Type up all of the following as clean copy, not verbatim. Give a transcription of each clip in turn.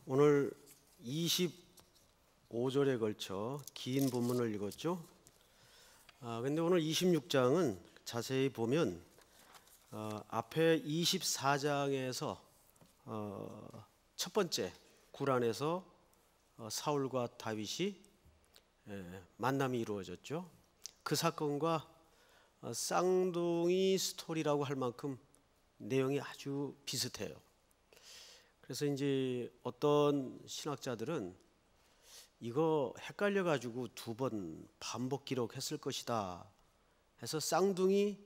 오늘 25절에 걸쳐 긴 본문을 읽었죠. 근데 오늘 26장은 자세히 보면 앞에 24장에서 첫 번째 구란에서 사울과 다윗이 만남이 이루어졌죠. 그 사건과 쌍둥이 스토리라고 할 만큼 내용이 아주 비슷해요. 그래서 이제 어떤 신학자들은 이거 헷갈려 가지고 두 번 반복 기록했을 것이다 해서 쌍둥이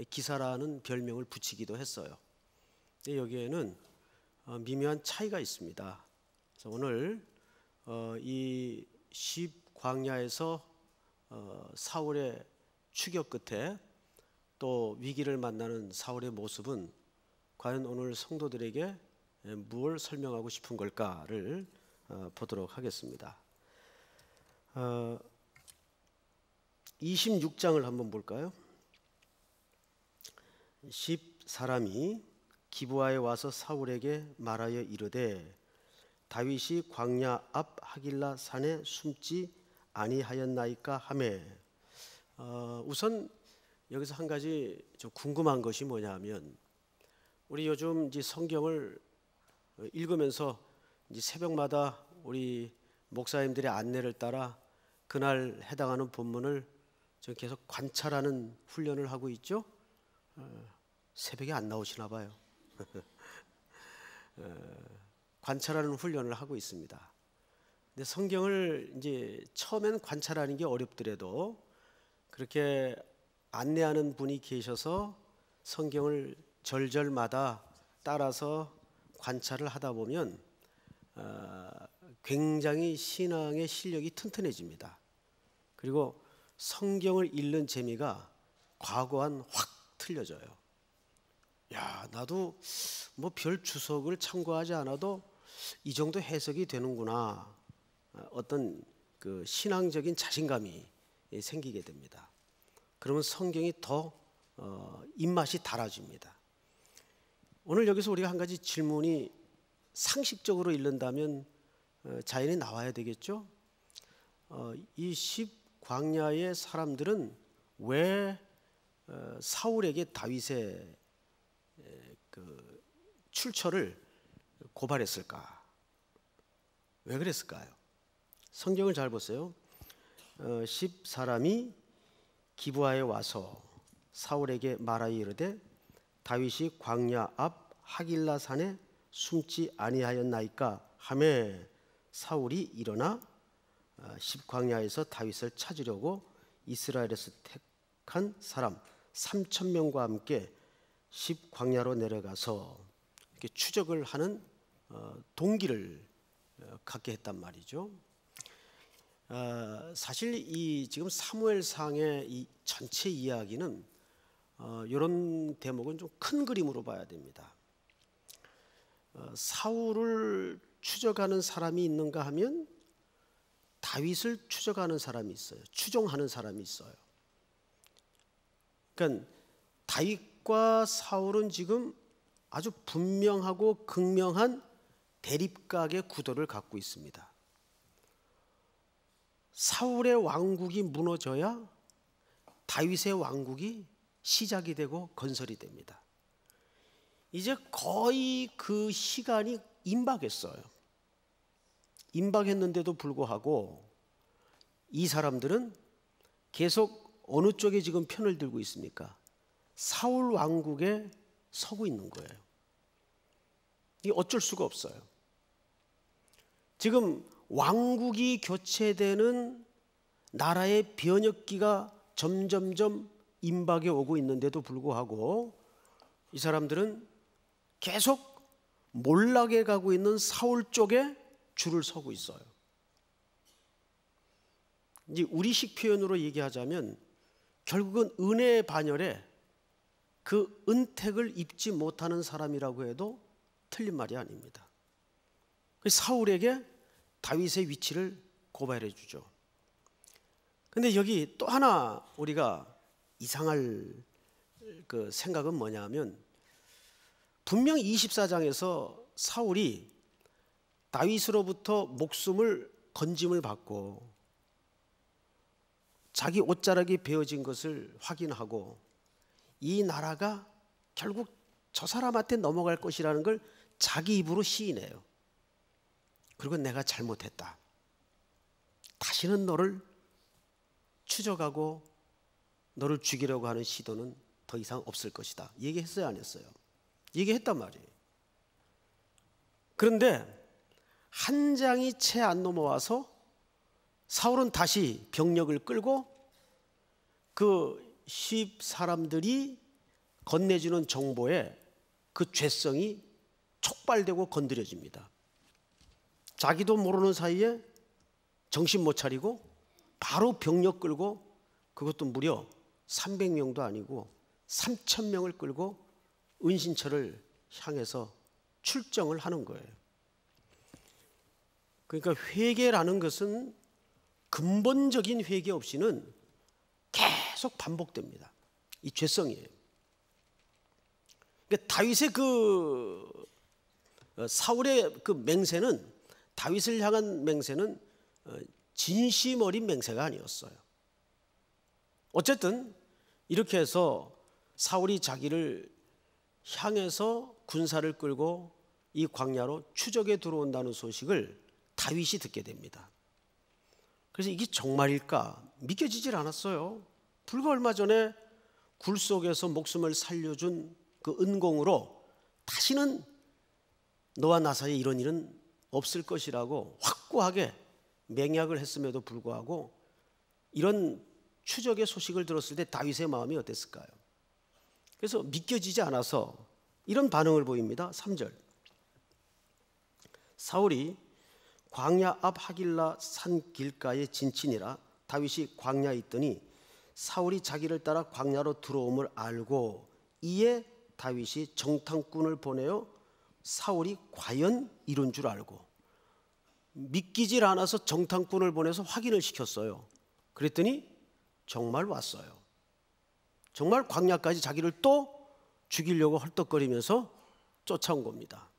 기사라는 별명을 붙이기도 했어요. 근데 여기에는 미묘한 차이가 있습니다. 그래서 오늘 이 광야에서 사울의 추격 끝에 또 위기를 만나는 사울의 모습은 과연 오늘 성도들에게 무엇을 설명하고 싶은 걸까를 보도록 하겠습니다. 26장을 한번 볼까요? 10사람이 기브아에 와서 사울에게 말하여 이르되 다윗이 광야 앞 하길라 산에 숨지 아니하였나이까 하매. 우선 여기서 한 가지 좀 궁금한 것이 뭐냐면, 우리 요즘 이제 성경을 읽으면서 이제 새벽마다 우리 목사님들의 안내를 따라 그날 해당하는 본문을 좀 계속 관찰하는 훈련을 하고 있죠. 새벽에 안 나오시나 봐요. 관찰하는 훈련을 하고 있습니다. 근데 성경을 이제 처음엔 관찰하는 게 어렵더라도 그렇게 안내하는 분이 계셔서 성경을 절절마다 따라서 관찰을 하다 보면 굉장히 신앙의 실력이 튼튼해집니다. 그리고 성경을 읽는 재미가 과거와는 확 틀려져요. 야, 나도 뭐 별 주석을 참고하지 않아도 이 정도 해석이 되는구나. 어떤 그 신앙적인 자신감이 생기게 됩니다. 그러면 성경이 더 입맛이 달아집니다. 오늘 여기서 우리가 한 가지 질문이 상식적으로 읽는다면 자연히 나와야 되겠죠. 이 광야의 사람들은 왜 사울에게 다윗의 그 출처를 고발했을까? 왜 그랬을까요? 성경을 잘 보세요. 10사람이 기브아에 와서 사울에게 말하여 이르되 다윗이 광야 앞 하길라 산에 숨지 아니하였나이까 하매. 사울이 일어나 광야에서 다윗을 찾으려고 이스라엘에서 택한 사람 3,000명과 함께 광야로 내려가서 이렇게 추적을 하는 동기를 갖게 했단 말이죠. 사실 이 지금 사무엘상의 이 전체 이야기는 이런 대목은 좀 큰 그림으로 봐야 됩니다. 사울을 추적하는 사람이 있는가 하면 다윗을 추적하는 사람이 있어요. 추종하는 사람이 있어요. 그러니까 다윗과 사울은 지금 아주 분명하고 극명한 대립각의 구도를 갖고 있습니다. 사울의 왕국이 무너져야 다윗의 왕국이 시작이 되고 건설이 됩니다. 이제 거의 그 시간이 임박했어요. 임박했는데도 불구하고 이 사람들은 계속 어느 쪽에 지금 편을 들고 있습니까? 사울 왕국에 서고 있는 거예요. 이게 어쩔 수가 없어요. 지금 왕국이 교체되는 나라의 변혁기가 점점점 임박해 오고 있는데도 불구하고 이 사람들은 계속 몰락해 가고 있는 사울 쪽에 줄을 서고 있어요. 이제 우리식 표현으로 얘기하자면 결국은 은혜의 반열에 그 은택을 입지 못하는 사람이라고 해도 틀린 말이 아닙니다. 사울에게 다윗의 위치를 고발해 주죠. 그런데 여기 또 하나 우리가 이상할 그 생각은 뭐냐면, 분명 24장에서 사울이 다윗으로부터 목숨을 건짐을 받고 자기 옷자락이 베어진 것을 확인하고 이 나라가 결국 저 사람한테 넘어갈 것이라는 걸 자기 입으로 시인해요. 그리고 내가 잘못했다. 다시는 너를 추적하고 너를 죽이려고 하는 시도는 더 이상 없을 것이다. 얘기했어요, 안 했어요? 얘기했단 말이에요. 그런데 한 장이 채 안 넘어와서 사울은 다시 병력을 끌고 그 십 사람들이 건네주는 정보에 그 죄성이 촉발되고 건드려집니다. 자기도 모르는 사이에 정신 못 차리고 바로 병력 끌고, 그것도 무려 300명도 아니고 3,000명을 끌고 은신처를 향해서 출정을 하는 거예요. 그러니까 회개라는 것은 근본적인 회개 없이는 계속 반복됩니다. 이 죄성이에요. 그러니까 다윗의 사울의 그 맹세는, 다윗을 향한 맹세는 진심 어린 맹세가 아니었어요. 어쨌든 이렇게 해서 사울이 자기를 향해서 군사를 끌고 이 광야로 추적에 들어온다는 소식을 다윗이 듣게 됩니다. 그래서 이게 정말일까 믿겨지질 않았어요. 불과 얼마 전에 굴 속에서 목숨을 살려준 그 은공으로 다시는 너와 나 사이에 이런 일은 없을 것이라고 확고하게 맹약을 했음에도 불구하고 이런 추적의 소식을 들었을 때 다윗의 마음이 어땠을까요? 그래서 믿겨지지 않아서 이런 반응을 보입니다. 3절. 사울이 광야 앞 하길라 산 길가에 진친이라 다윗이 광야에 있더니 사울이 자기를 따라 광야로 들어옴을 알고 이에 다윗이 정탐꾼을 보내어 사울이 과연 이룬 줄 알고, 믿기질 않아서 정탐꾼을 보내서 확인을 시켰어요. 그랬더니 정말 왔어요. 정말 광야까지 자기를 또 죽이려고 헐떡거리면서 쫓아온 겁니다.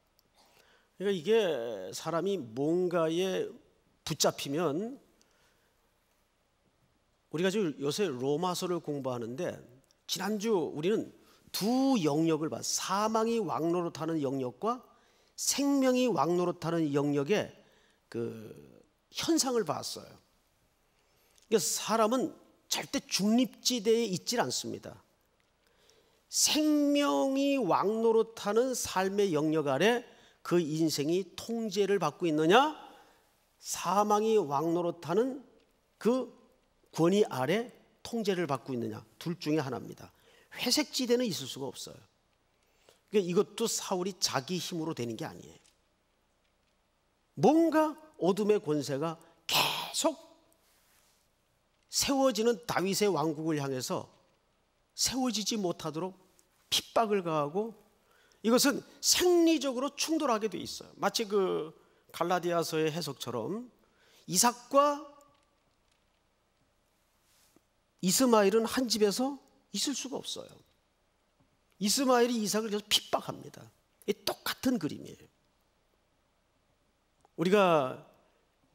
그러니까 이게 사람이 뭔가에 붙잡히면, 우리가 지금 요새 로마서를 공부하는데 지난주 우리는 두 영역을 봤어요. 사망이 왕노릇하는 영역과 생명이 왕노릇하는 영역의 그 현상을 봤어요. 그러니까 사람은 절대 중립지대에 있질 않습니다. 생명이 왕노릇하는 삶의 영역 아래 그 인생이 통제를 받고 있느냐, 사망이 왕노릇하는 그 권위 아래 통제를 받고 있느냐, 둘 중에 하나입니다. 회색지대는 있을 수가 없어요. 그러니까 이것도 사울이 자기 힘으로 되는 게 아니에요. 뭔가 어둠의 권세가 계속 세워지는 다윗의 왕국을 향해서 세워지지 못하도록 핍박을 가하고, 이것은 생리적으로 충돌하게 돼 있어요. 마치 그 갈라디아서의 해석처럼 이삭과 이스마엘은 한 집에서 있을 수가 없어요. 이스마엘이 이삭을 계속 핍박합니다. 이 똑같은 그림이에요. 우리가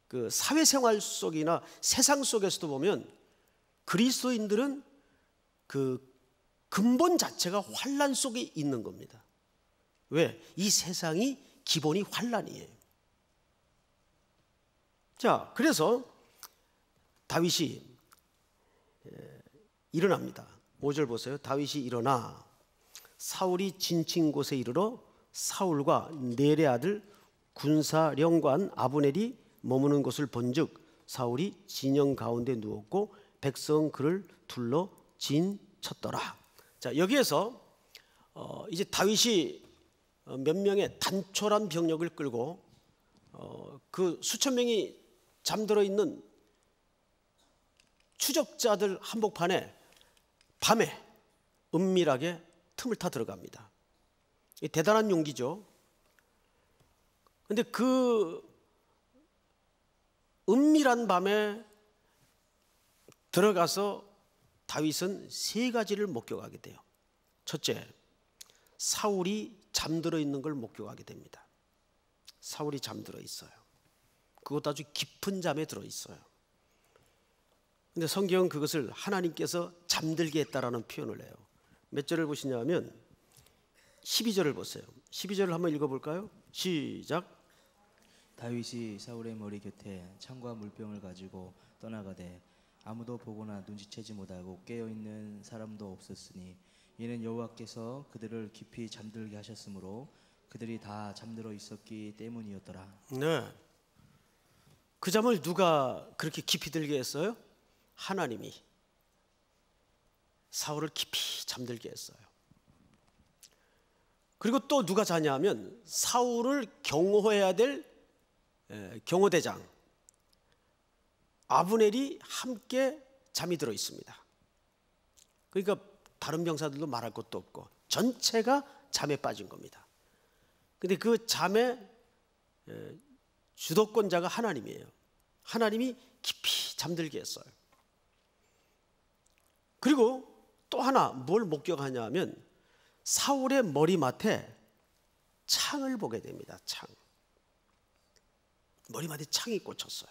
그 사회생활 속이나 세상 속에서도 보면 그리스도인들은 그 근본 자체가 환난 속에 있는 겁니다. 왜? 이 세상이 기본이 환난이에요. 자, 그래서 다윗이 일어납니다. 5절 보세요. 다윗이 일어나 사울이 진친 곳에 이르러 사울과 넬의 아들 군사령관 아브넬이 머무는 것을 본즉 사울이 진영 가운데 누웠고 백성 그를 둘러 진쳤더라. 자, 여기에서 이제 다윗이 몇 명의 단촐한 병력을 끌고 그 수천 명이 잠들어 있는 추적자들 한복판에 밤에 은밀하게 틈을 타 들어갑니다. 대단한 용기죠. 그런데 그 은밀한 밤에 들어가서 다윗은 세 가지를 목격하게 돼요. 첫째, 사울이 잠들어 있는 걸 목격하게 됩니다. 사울이 잠들어 있어요. 그것도 아주 깊은 잠에 들어 있어요. 근데 성경은 그것을 하나님께서 잠들게 했다라는 표현을 해요. 몇 절을 보시냐면 12절을 보세요. 12절을 한번 읽어볼까요? 시작. 다윗이 사울의 머리 곁에 창과 물병을 가지고 떠나가되 아무도 보거나 눈치채지 못하고 깨어있는 사람도 없었으니 이는 여호와께서 그들을 깊이 잠들게 하셨으므로 그들이 다 잠들어 있었기 때문이었더라. 네. 그 잠을 누가 그렇게 깊이 들게 했어요? 하나님이 사울을 깊이 잠들게 했어요. 그리고 또 누가 자냐면 사울을 경호해야 될 경호대장 아브넬이 함께 잠이 들어 있습니다. 그러니까 다른 병사들도 말할 것도 없고 전체가 잠에 빠진 겁니다. 근데 그 잠의 주도권자가 하나님이에요. 하나님이 깊이 잠들게 했어요. 그리고 또 하나 뭘 목격하냐면 사울의 머리맡에 창을 보게 됩니다. 창. 머리맡에 창이 꽂혔어요.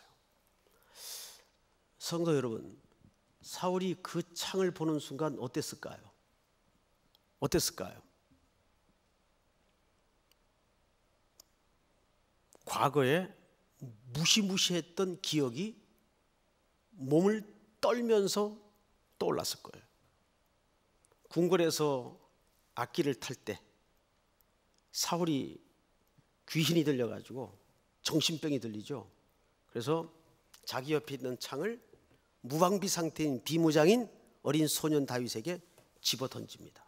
성도 여러분, 사울이 그 창을 보는 순간 어땠을까요? 어땠을까요? 과거에 무시무시했던 기억이 몸을 떨면서 떠올랐을 거예요. 궁궐에서 악기를 탈 때 사울이 귀신이 들려가지고 정신병이 들리죠. 그래서 자기 옆에 있는 창을 무방비 상태인 비무장인 어린 소년 다윗에게 집어 던집니다.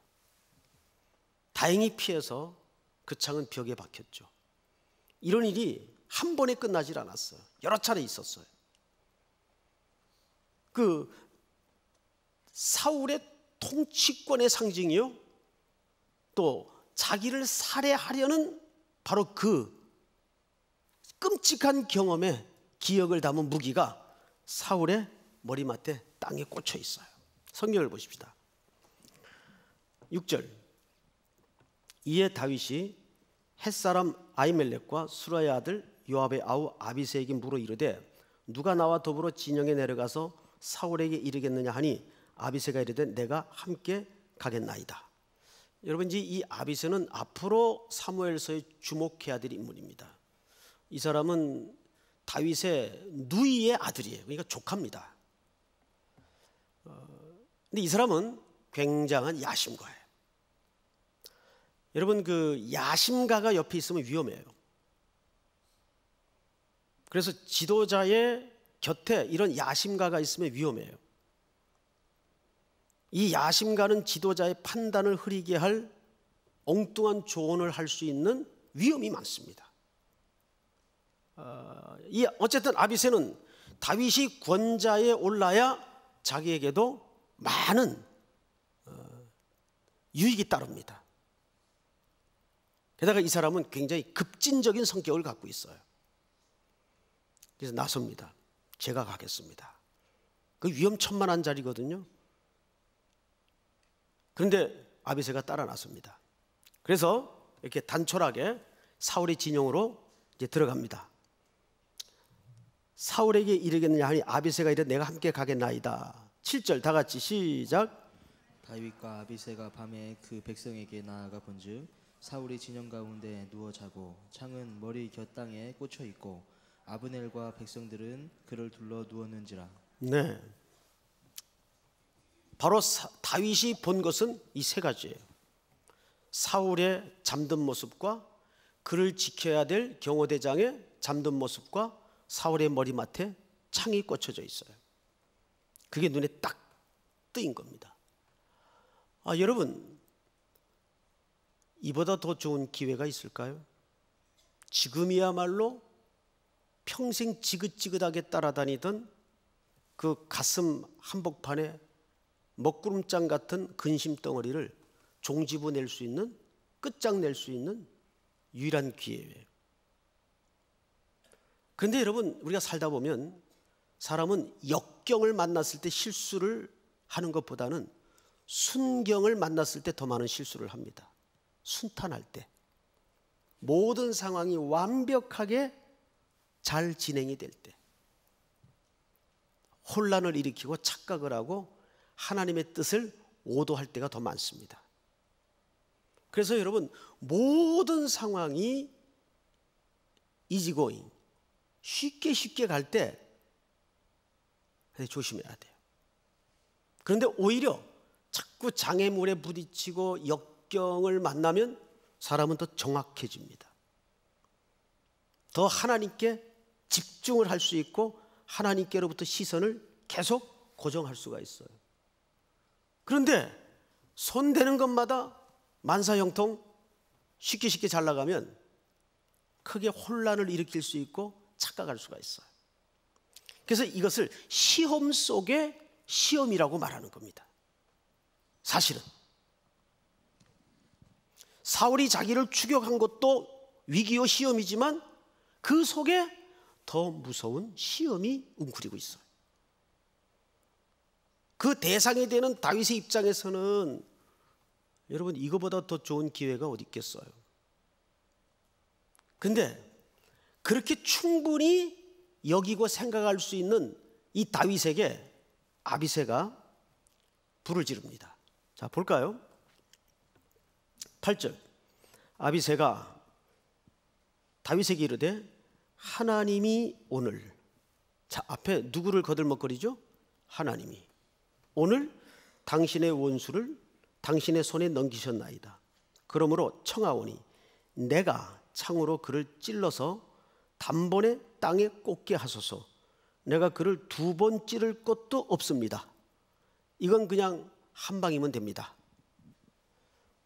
다행히 피해서 그 창은 벽에 박혔죠. 이런 일이 한 번에 끝나질 않았어요. 여러 차례 있었어요. 그 사울의 통치권의 상징이요, 또 자기를 살해하려는 바로 그 끔찍한 경험에 기억을 담은 무기가 사울의 머리맡에 땅에 꽂혀 있어요. 성경을 보십시다. 6절. 이에 다윗이 햇사람 아히멜렉과 수라의 아들 요압의 아우 아비새에게 물어 이르되 누가 나와 더불어 진영에 내려가서 사울에게 이르겠느냐 하니 아비새가 이르되 내가 함께 가겠나이다. 여러분, 이 아비새는 앞으로 사무엘서에 주목해야 될 인물입니다. 이 사람은 다윗의 누이의 아들이에요. 그러니까 조카입니다. 근데 이 사람은 굉장한 야심가예요. 여러분, 그 야심가가 옆에 있으면 위험해요. 그래서 지도자의 곁에 이런 야심가가 있으면 위험해요. 이 야심가는 지도자의 판단을 흐리게 할 엉뚱한 조언을 할 수 있는 위험이 많습니다. 어쨌든 아비새는 다윗이 권좌에 올라야 자기에게도 많은 유익이 따릅니다. 게다가 이 사람은 굉장히 급진적인 성격을 갖고 있어요. 그래서 나섭니다. 제가 가겠습니다. 그 위험천만한 자리거든요. 그런데 아비새가 따라 나섭니다. 그래서 이렇게 단촐하게 사울의 진영으로 이제 들어갑니다. 사울에게 이르겠느냐 하니 아비새가 이르되 내가 함께 가겠나이다. 7절 다 같이 시작. 다윗과 아비새가 밤에 그 백성에게 나아가 본즉 사울이 진영 가운데 누워 자고 창은 머리 곁땅에 꽂혀 있고 아브넬과 백성들은 그를 둘러 누웠는지라. 네, 바로 다윗이 본 것은 이 세 가지예요. 사울의 잠든 모습과 그를 지켜야 될 경호대장의 잠든 모습과 사울의 머리맡에 창이 꽂혀져 있어요. 그게 눈에 딱 뜨인 겁니다. 여러분, 이보다 더 좋은 기회가 있을까요? 지금이야말로 평생 지긋지긋하게 따라다니던 그 가슴 한복판에 먹구름장 같은 근심 덩어리를 종지부 낼 수 있는, 끝장낼 수 있는 유일한 기회예요. 그런데 여러분, 우리가 살다 보면 사람은 역경을 만났을 때 실수를 하는 것보다는 순경을 만났을 때 더 많은 실수를 합니다. 순탄할 때. 모든 상황이 완벽하게 잘 진행이 될 때, 혼란을 일으키고 착각을 하고 하나님의 뜻을 오도할 때가 더 많습니다. 그래서 여러분, 모든 상황이 이지고잉, 쉽게 갈 때 조심해야 돼요. 그런데 오히려 자꾸 장애물에 부딪히고 역경을 만나면 사람은 더 정확해집니다. 더 하나님께 집중을 할 수 있고 하나님께로부터 시선을 계속 고정할 수가 있어요. 그런데 손대는 것마다 만사형통 쉽게 잘 나가면 크게 혼란을 일으킬 수 있고 착각할 수가 있어요. 그래서 이것을 시험 속의 시험이라고 말하는 겁니다. 사실은 사울이 자기를 추격한 것도 위기요 시험이지만 그 속에 더 무서운 시험이 웅크리고 있어요. 그 대상이 되는 다윗의 입장에서는 여러분, 이거보다 더 좋은 기회가 어디 있겠어요? 근데 그렇게 충분히 여기고 생각할 수 있는 이 다윗에게 아비새가 불을 지릅니다. 자, 볼까요? 8절. 아비새가 다윗에게 이르되 하나님이 오늘, 자, 앞에 누구를 거들먹거리죠? 하나님이 오늘 당신의 원수를 당신의 손에 넘기셨나이다. 그러므로 청하오니 내가 창으로 그를 찔러서 단번에 땅에 꽂게 하소서. 내가 그를 2번 찌를 것도 없습니다. 이건 그냥 한 방이면 됩니다.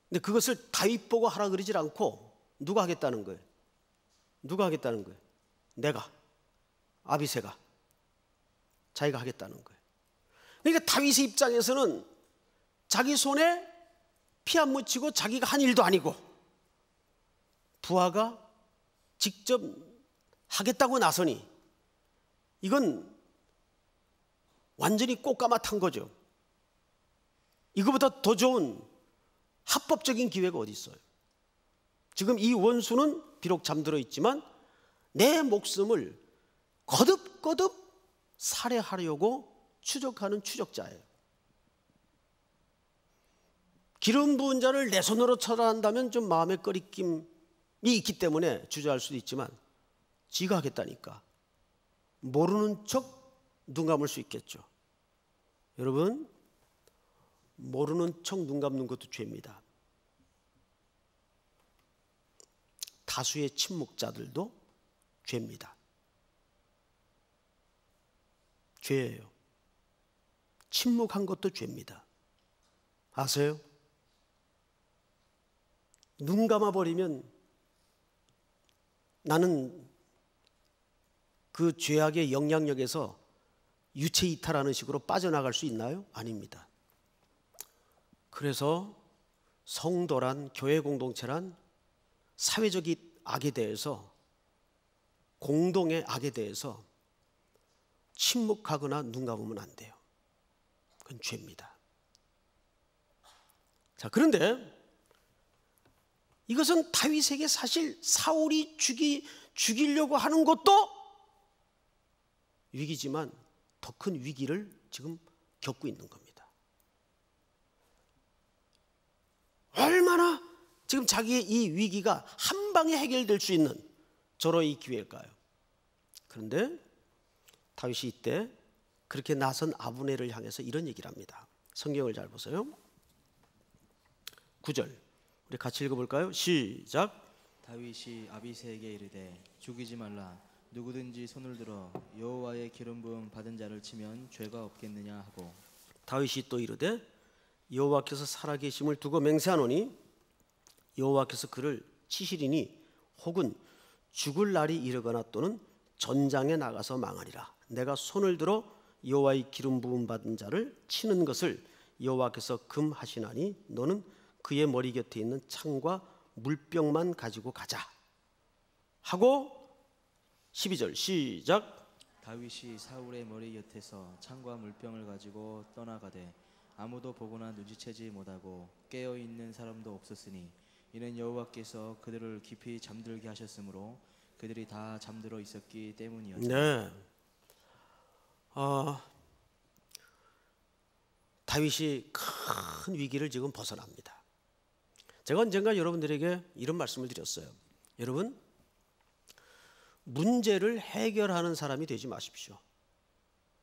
근데 그것을 다윗 보고 하라 그러질 않고 누가 하겠다는 거예요? 누가 하겠다는 거예요? 내가, 아비새가, 자기가 하겠다는 거예요. 그러니까 다윗의 입장에서는 자기 손에 피 안 묻히고 자기가 한 일도 아니고 부하가 직접 하겠다고 나서니 이건 완전히 꽃가마탄 거죠. 이거보다 더 좋은 합법적인 기회가 어디 있어요? 지금 이 원수는 비록 잠들어 있지만 내 목숨을 거듭거듭 살해하려고 추적하는 추적자예요. 기름 부은 자를 내 손으로 쳐라 한다면 좀 마음의 꺼리낌이 있기 때문에 주저할 수도 있지만 지가 하겠다니까 모르는 척 눈 감을 수 있겠죠. 여러분, 모르는 척 눈 감는 것도 죄입니다. 다수의 침묵자들도 죄입니다. 죄예요. 침묵한 것도 죄입니다. 아세요? 눈 감아버리면 나는 그 죄악의 영향력에서 유체 이탈하는 식으로 빠져나갈 수 있나요? 아닙니다. 그래서 성도란, 교회 공동체란 사회적인 악에 대해서, 공동의 악에 대해서 침묵하거나 눈 감으면 안 돼요. 그건 죄입니다. 자, 그런데 이것은 다윗에게 사실 사울이 죽이려고 하는 것도 위기지만 더 큰 위기를 지금 겪고 있는 겁니다. 얼마나 지금 자기의 이 위기가 한 방에 해결될 수 있는 절호의 기회일까요? 그런데 다윗이 이때 그렇게 나선 아브넬을 향해서 이런 얘기를 합니다. 성경을 잘 보세요. 9절 우리 같이 읽어볼까요? 시작. 다윗이 아비새에게 이르되 죽이지 말라. 누구든지 손을 들어 여호와의 기름 부음 받은 자를 치면 죄가 없겠느냐 하고. 다윗이 또 이르되 여호와께서 살아계심을 두고 맹세하노니 여호와께서 그를 치시리니 혹은 죽을 날이 이르거나 또는 전장에 나가서 망하리라. 내가 손을 들어 여호와의 기름 부음 받은 자를 치는 것을 여호와께서 금하시나니 너는 그의 머리 곁에 있는 창과 물병만 가지고 가자 하고. 12절 시작. 다윗이 사울의 머리 곁에서 창과 물병을 가지고 떠나가되 아무도 보거나 눈치채지 못하고 깨어있는 사람도 없었으니 이는 여호와께서 그들을 깊이 잠들게 하셨으므로 그들이 다 잠들어 있었기 때문이었다. 네. 다윗이 큰 위기를 지금 벗어납니다. 제가 언젠가 여러분들에게 이런 말씀을 드렸어요. 여러분, 문제를 해결하는 사람이 되지 마십시오.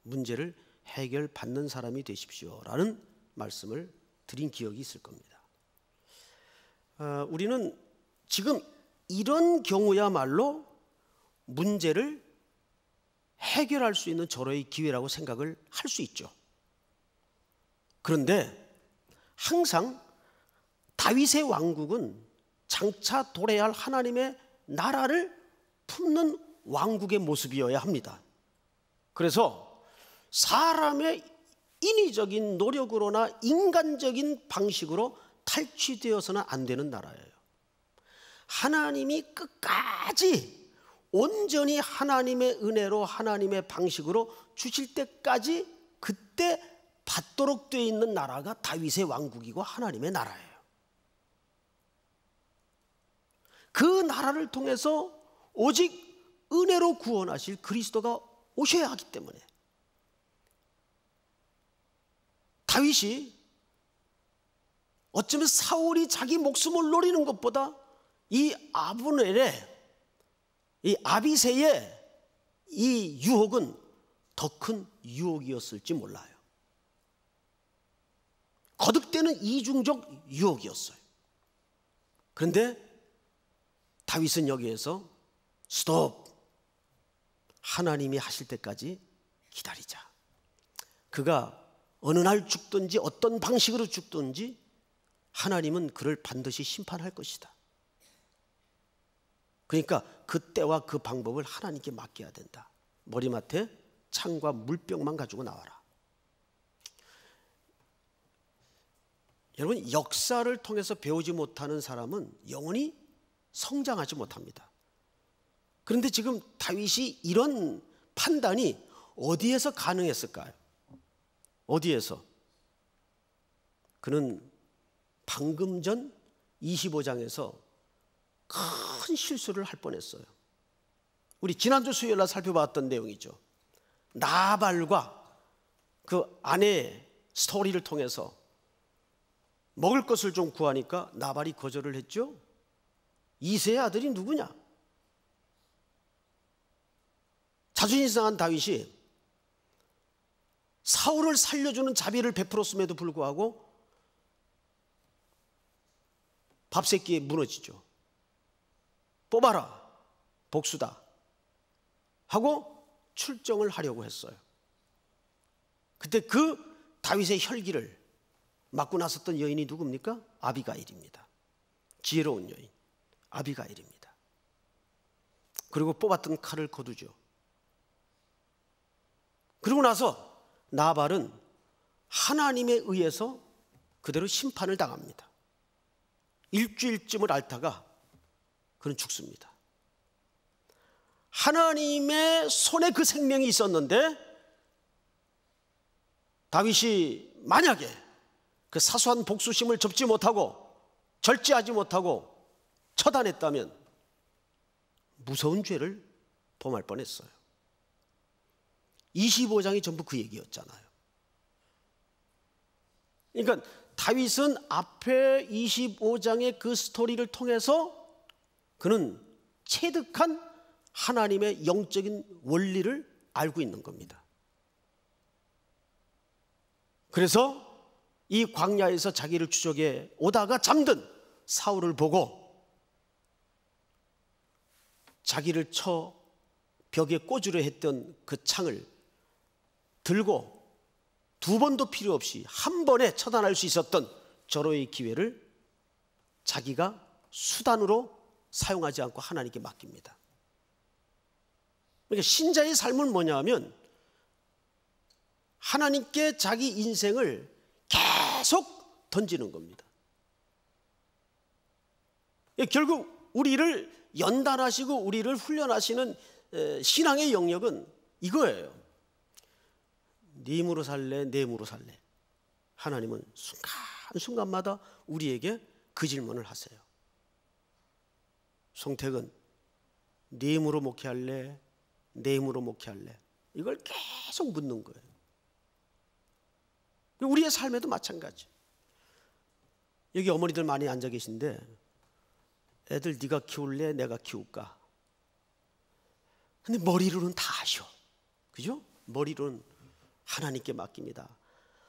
문제를 해결받는 사람이 되십시오라는 말씀을 드린 기억이 있을 겁니다. 우리는 지금 이런 경우야말로 문제를 해결할 수 있는 절호의 기회라고 생각을 할 수 있죠. 그런데 항상 다윗의 왕국은 장차 도래할 하나님의 나라를 품는 왕국의 모습이어야 합니다. 그래서 사람의 인위적인 노력으로나 인간적인 방식으로 탈취되어서는 안 되는 나라예요. 하나님이 끝까지 온전히 하나님의 은혜로 하나님의 방식으로 주실 때까지 그때 받도록 되어 있는 나라가 다윗의 왕국이고 하나님의 나라예요. 그 나라를 통해서 오직 은혜로 구원하실 그리스도가 오셔야 하기 때문에 다윗이 어쩌면 사울이 자기 목숨을 노리는 것보다 이 아브넬의, 이 아비새의 이 유혹은 더 큰 유혹이었을지 몰라요. 거듭되는 이중적 유혹이었어요. 그런데 다윗은 여기에서 스톱, 하나님이 하실 때까지 기다리자. 그가 어느 날 죽든지 어떤 방식으로 죽든지 하나님은 그를 반드시 심판할 것이다. 그러니까 그 때와 그 방법을 하나님께 맡겨야 된다. 머리맡에 창과 물병만 가지고 나와라. 여러분, 역사를 통해서 배우지 못하는 사람은 영원히 성장하지 못합니다. 그런데 지금 다윗이 이런 판단이 어디에서 가능했을까요? 어디에서? 그는 방금 전 25장에서 큰 실수를 할 뻔했어요. 우리 지난주 수요일 날 살펴봤던 내용이죠. 나발과 그 아내의 스토리를 통해서 먹을 것을 좀 구하니까 나발이 거절을 했죠. 이새의 아들이 누구냐? 자존심 상한 다윗이 사울을 살려주는 자비를 베풀었음에도 불구하고 밥새끼에 무너지죠. 뽑아라, 복수다 하고 출정을 하려고 했어요. 그때 그 다윗의 혈기를 맡고 나섰던 여인이 누굽니까? 아비가일입니다. 지혜로운 여인 아비가일입니다. 그리고 뽑았던 칼을 거두죠. 그리고 나서 나발은 하나님에 의해서 그대로 심판을 당합니다. 일주일쯤을 앓다가 그는 죽습니다. 하나님의 손에 그 생명이 있었는데 다윗이 만약에 그 사소한 복수심을 접지 못하고 절제하지 못하고 처단했다면 무서운 죄를 범할 뻔했어요. 25장이 전부 그 얘기였잖아요. 그러니까 다윗은 앞에 25장의 그 스토리를 통해서 그는 체득한 하나님의 영적인 원리를 알고 있는 겁니다. 그래서 이 광야에서 자기를 추적해 오다가 잠든 사울을 보고 자기를 쳐 벽에 꽂으려 했던 그 창을 들고 두 번도 필요 없이 한 번에 처단할 수 있었던 절호의 기회를 자기가 수단으로 사용하지 않고 하나님께 맡깁니다. 그러니까 신자의 삶은 뭐냐 하면 하나님께 자기 인생을 계속 던지는 겁니다. 결국 우리를 연단하시고 우리를 훈련하시는 신앙의 영역은 이거예요. 네 힘으로 살래, 내 힘으로 살래. 하나님은 순간순간마다 우리에게 그 질문을 하세요. 송택은 네 힘으로 목회할래? 내 힘으로 목회할래? 이걸 계속 묻는 거예요. 우리의 삶에도 마찬가지. 여기 어머니들 많이 앉아 계신데 애들 네가 키울래? 내가 키울까? 근데 머리로는 다 아셔. 그죠? 머리로는 하나님께 맡깁니다.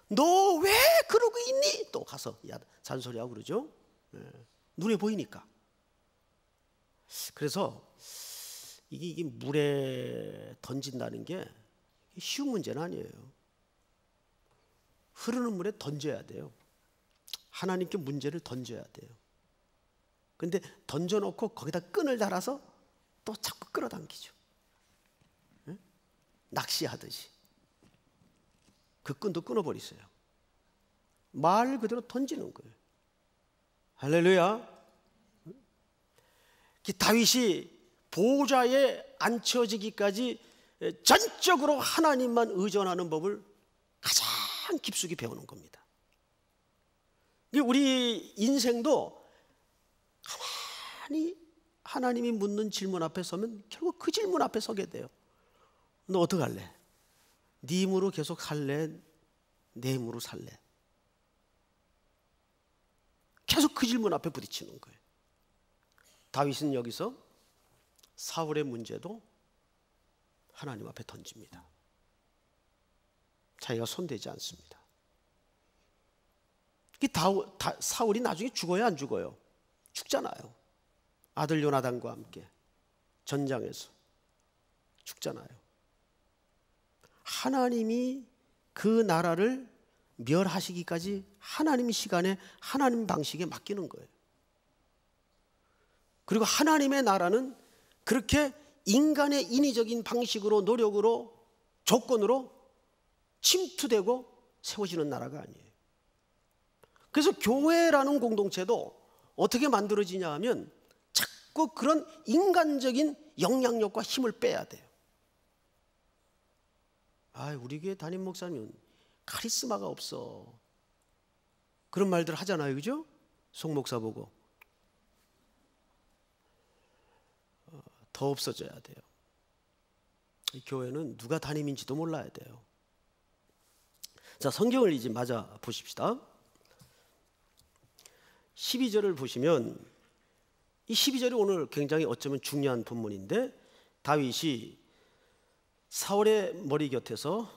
너 왜 그러고 있니? 또 가서 잔소리하고 그러죠. 눈에 보이니까. 그래서 이게 물에 던진다는 게 쉬운 문제는 아니에요. 흐르는 물에 던져야 돼요. 하나님께 문제를 던져야 돼요. 근데 던져놓고 거기다 끈을 달아서 또 자꾸 끌어당기죠. 응? 낚시하듯이. 그 끈도 끊어버리세요. 말 그대로 던지는 거예요. 할렐루야. 다윗이 보좌에 앉혀지기까지 전적으로 하나님만 의존하는 법을 가장 깊숙이 배우는 겁니다. 우리 인생도 가만히 하나님이 묻는 질문 앞에 서면 결국 그 질문 앞에 서게 돼요. 너 어떡할래? 네 힘으로 계속 살래? 내 힘으로 살래? 계속 그 질문 앞에 부딪히는 거예요. 다윗은 여기서 사울의 문제도 하나님 앞에 던집니다. 자기가 손대지 않습니다. 사울이 나중에 죽어요, 안 죽어요? 죽잖아요. 아들 요나단과 함께 전장에서 죽잖아요. 하나님이 그 나라를 멸하시기까지 하나님 시간에 하나님 방식에 맡기는 거예요. 그리고 하나님의 나라는 그렇게 인간의 인위적인 방식으로, 노력으로, 조건으로 침투되고 세워지는 나라가 아니에요. 그래서 교회라는 공동체도 어떻게 만들어지냐 하면 자꾸 그런 인간적인 영향력과 힘을 빼야 돼요. 우리 교회 담임 목사님은 카리스마가 없어. 그런 말들 하잖아요. 그죠? 송 목사 보고. 더 없어져야 돼요. 이 교회는 누가 담임인지도 몰라야 돼요. 자, 성경을 이제 맞아 보십시다. 12절을 보시면 이 12절이 오늘 굉장히 어쩌면 중요한 본문인데, 다윗이 사울의 머리 곁에서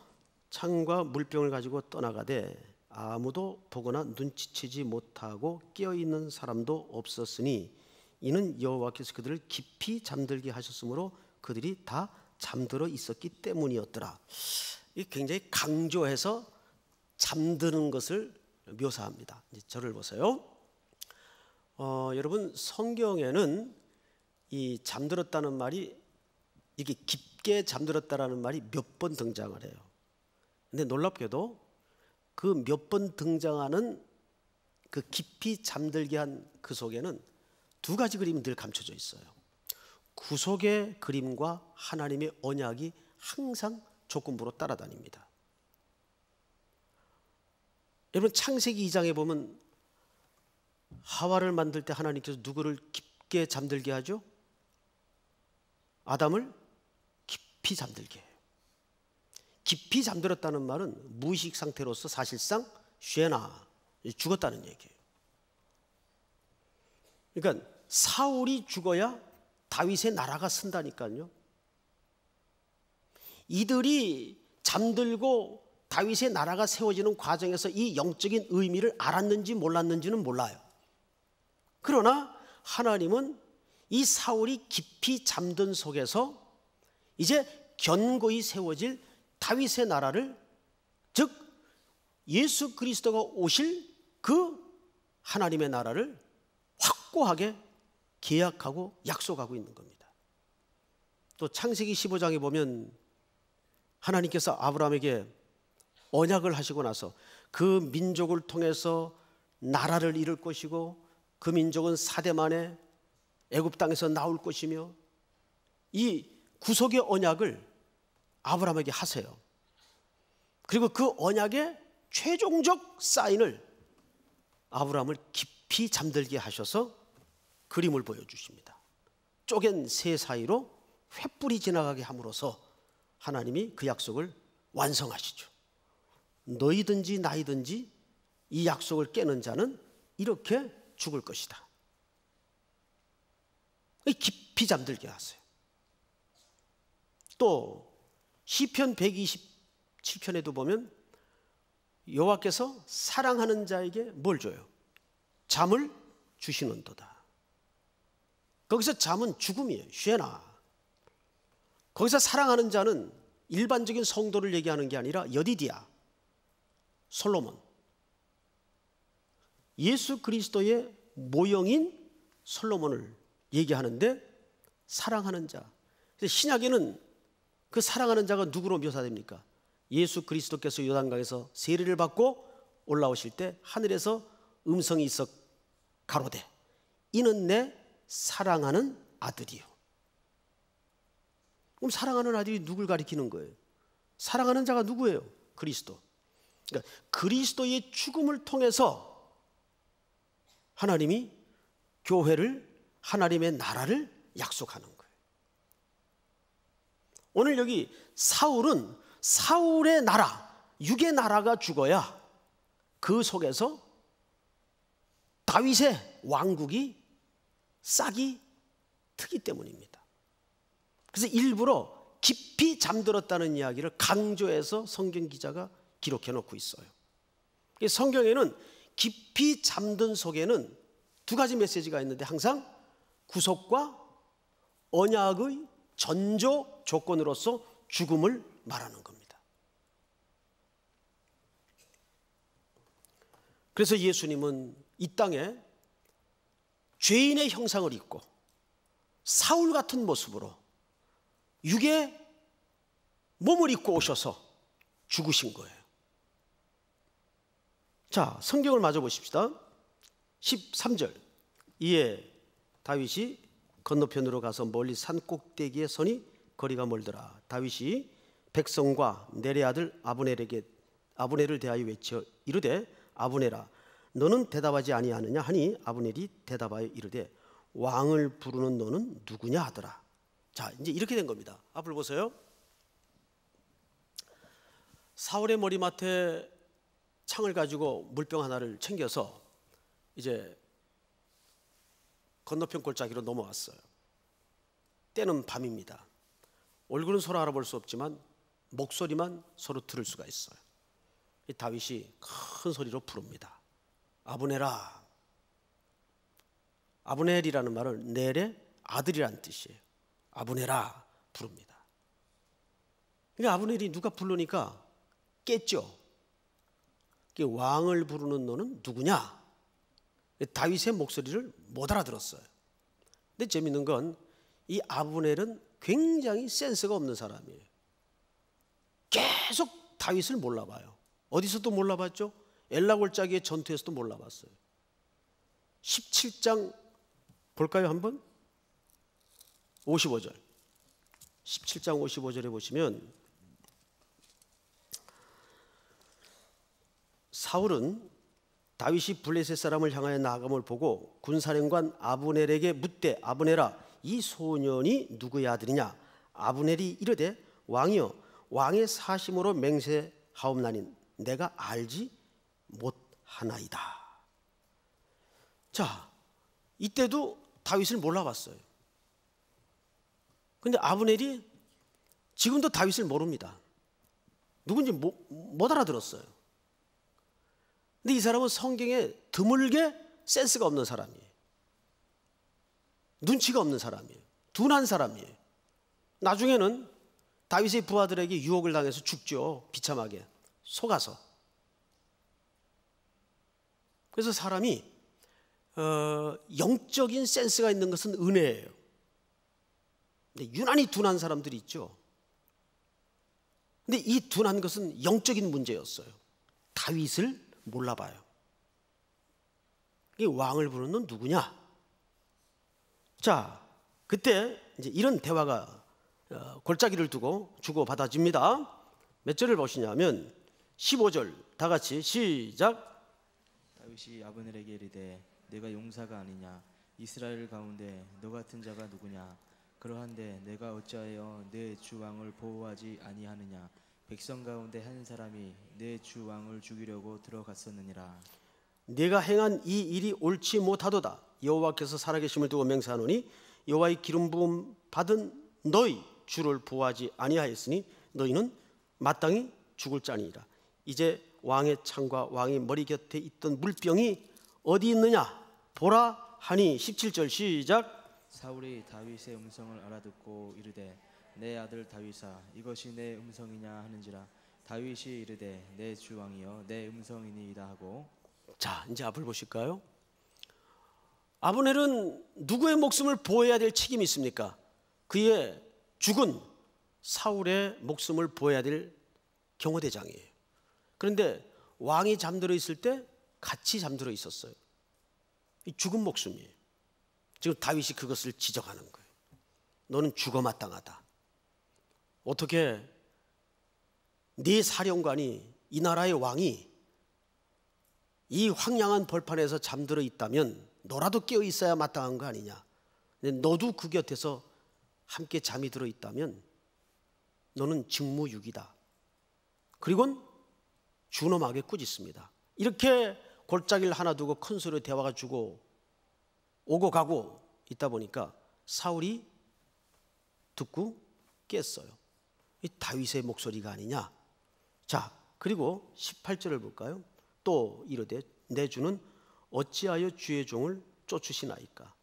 창과 물병을 가지고 떠나가되 아무도 보거나 눈치채지 못하고 깨어있는 사람도 없었으니 이는 여호와께서 그들을 깊이 잠들게 하셨으므로 그들이 다 잠들어 있었기 때문이었더라. 이게 굉장히 강조해서 잠드는 것을 묘사합니다. 이제 저를 보세요. 여러분, 성경에는 이 잠들었다는 말이, 이게 깊게 잠들었다라는 말이 몇 번 등장을 해요. 근데 놀랍게도 그 몇 번 등장하는 그 깊이 잠들게 한 그 속에는 두 가지 그림이 늘 감춰져 있어요. 구속의 그림과 하나님의 언약이 항상 조건부로 따라다닙니다. 여러분, 창세기 2장에 보면 하와를 만들 때 하나님께서 누구를 깊게 잠들게 하죠? 아담을 깊이 잠들게 해요. 깊이 잠들었다는 말은 무의식 상태로서 사실상 쉐나, 죽었다는 얘기예요. 그러니까 사울이 죽어야 다윗의 나라가 쓴다니까요. 이들이 잠들고 다윗의 나라가 세워지는 과정에서 이 영적인 의미를 알았는지 몰랐는지는 몰라요. 그러나 하나님은 이 사울이 깊이 잠든 속에서 이제 견고히 세워질 다윗의 나라를, 즉 예수 그리스도가 오실 그 하나님의 나라를 확고하게 계약하고 약속하고 있는 겁니다. 또 창세기 15장에 보면 하나님께서 아브라함에게 언약을 하시고 나서 그 민족을 통해서 나라를 이룰 것이고 그 민족은 4대 만에 애굽 땅에서 나올 것이며, 이 구속의 언약을 아브라함에게 하세요. 그리고 그 언약의 최종적 사인을 아브라함을 깊이 잠들게 하셔서 그림을 보여주십니다. 쪼갠 새 사이로 횃불이 지나가게 함으로써 하나님이 그 약속을 완성하시죠. 너희든지 나이든지 이 약속을 깨는 자는 이렇게 죽을 것이다. 깊이 잠들게 하세요. 또 시편 127편에도 보면 여호와께서 사랑하는 자에게 뭘 줘요? 잠을 주시는도다. 거기서 잠은 죽음이에요. 쉐나. 거기서 사랑하는 자는 일반적인 성도를 얘기하는 게 아니라 여디디야, 솔로몬, 예수 그리스도의 모형인 솔로몬을 얘기하는데 사랑하는 자. 그래서 신약에는 그 사랑하는 자가 누구로 묘사됩니까? 예수 그리스도께서 요단강에서 세례를 받고 올라오실 때 하늘에서 음성이 있어 가로되 이는 내 사랑하는 아들이요. 그럼 사랑하는 아들이 누굴 가리키는 거예요? 사랑하는 자가 누구예요? 그리스도. 그러니까 그리스도의 죽음을 통해서 하나님이 교회를, 하나님의 나라를 약속하는 거예요. 오늘 여기 사울은 사울의 나라, 육의 나라가 죽어야 그 속에서 다윗의 왕국이 싹이 트기 때문입니다. 그래서 일부러 깊이 잠들었다는 이야기를 강조해서 성경 기자가 기록해 놓고 있어요. 성경에는 깊이 잠든 속에는 두 가지 메시지가 있는데 항상 구속과 언약의 전조 조건으로서 죽음을 말하는 겁니다. 그래서 예수님은 이 땅에 죄인의 형상을 입고 사울 같은 모습으로 육의 몸을 입고 오셔서 죽으신 거예요. 자, 성경을 마저 보십시다. 13절. 이에 다윗이 건너편으로 가서 멀리 산 꼭대기에 서니 거리가 멀더라. 다윗이 백성과 넬의 아들 아브넬을 대하여 외쳐 이르되 아브넬아 너는 대답하지 아니하느냐 하니 아브넬이 대답하여 이르되 왕을 부르는 너는 누구냐 하더라. 자, 이제 이렇게 된 겁니다. 앞을 보세요. 사울의 머리맡에 창을 가지고 물병 하나를 챙겨서 이제 건너편 골짜기로 넘어왔어요. 때는 밤입니다. 얼굴은 서로 알아볼 수 없지만 목소리만 서로 들을 수가 있어요. 이 다윗이 큰 소리로 부릅니다. 아브넬아. 아브넬이라는 말은 넬의 아들이란 뜻이에요. 아브넬아 부릅니다. 그러니까 아브넬이 누가 부르니까 깼죠. 왕을 부르는 너는 누구냐? 다윗의 목소리를 못 알아들었어요. 근데 재밌는 건 이 아브넬은 굉장히 센스가 없는 사람이에요. 계속 다윗을 몰라봐요. 어디서도 몰라봤죠? 엘라 골짜기의 전투에서도 몰라봤어요. 17장 볼까요 한번? 55절. 17장 55절에 보시면 사울은 다윗이 블레셋 사람을 향하여 나아감을 보고 군사령관 아브넬에게 묻되 아브넬아 이 소년이 누구의 아들이냐? 아브넬이 이르되 왕이여 왕의 사심으로 맹세하옵나니 내가 알지 못하나이다. 자, 이때도 다윗을 몰라봤어요. 근데 아브넬이 지금도 다윗을 모릅니다. 누군지 못 알아들었어요. 근데 이 사람은 성경에 드물게 센스가 없는 사람이에요. 눈치가 없는 사람이에요. 둔한 사람이에요. 나중에는 다윗의 부하들에게 유혹을 당해서 죽죠. 비참하게 속아서. 그래서 사람이 영적인 센스가 있는 것은 은혜예요. 근데 유난히 둔한 사람들이 있죠. 근데 이 둔한 것은 영적인 문제였어요. 다윗을 몰라봐요. 이 왕을 부르는 건 누구냐? 자, 그때 이제 이런 대화가 골짜기를 두고 주고받아집니다. 몇 절을 보시냐면 15절 다 같이 시작. 다윗이 아브넬에게 이르되 네가 용사가 아니냐 이스라엘 가운데 너 같은 자가 누구냐? 그러한데 내가 어찌하여 내 주 왕을 보호하지 아니하느냐? 백성 가운데 한 사람이 내 주 왕을 죽이려고 들어갔었느니라. 네가 행한 이 일이 옳지 못하도다. 여호와께서 살아계심을 두고 맹세하노니 여호와의 기름 부음 받은 너희 주를 보호하지 아니하였으니 너희는 마땅히 죽을 자니라. 이제 왕의 창과 왕의 머리 곁에 있던 물병이 어디 있느냐 보라 하니 17절 시작. 사울이 다윗의 음성을 알아듣고 이르되 내 아들 다윗아 이것이 내 음성이냐 하는지라. 다윗이 이르되 내 주 왕이여 내 음성이니이다 하고. 자, 이제 앞을 보실까요? 아브넬은 누구의 목숨을 보호해야 될 책임이 있습니까? 그의 죽은 사울의 목숨을 보호해야 될 경호대장이에요. 그런데 왕이 잠들어 있을 때 같이 잠들어 있었어요. 이 죽은 목숨이에요. 지금 다윗이 그것을 지적하는 거예요. 너는 죽어 마땅하다. 어떻게 네 사령관이, 이 나라의 왕이 이 황량한 벌판에서 잠들어 있다면 너라도 깨어 있어야 마땅한 거 아니냐. 너도 그 곁에서 함께 잠이 들어 있다면 너는 직무유기다. 그리고는 준엄하게 꾸짖습니다. 이렇게 골짜기를 하나 두고 큰 소리로 대화가 주고 오고 가고 있다 보니까 사울이 듣고 깼어요. 이 다윗의 목소리가 아니냐. 자, 그리고 18절을 볼까요? 또 이르되 내 주는 어찌하여 주의 종을 쫓으시나이까?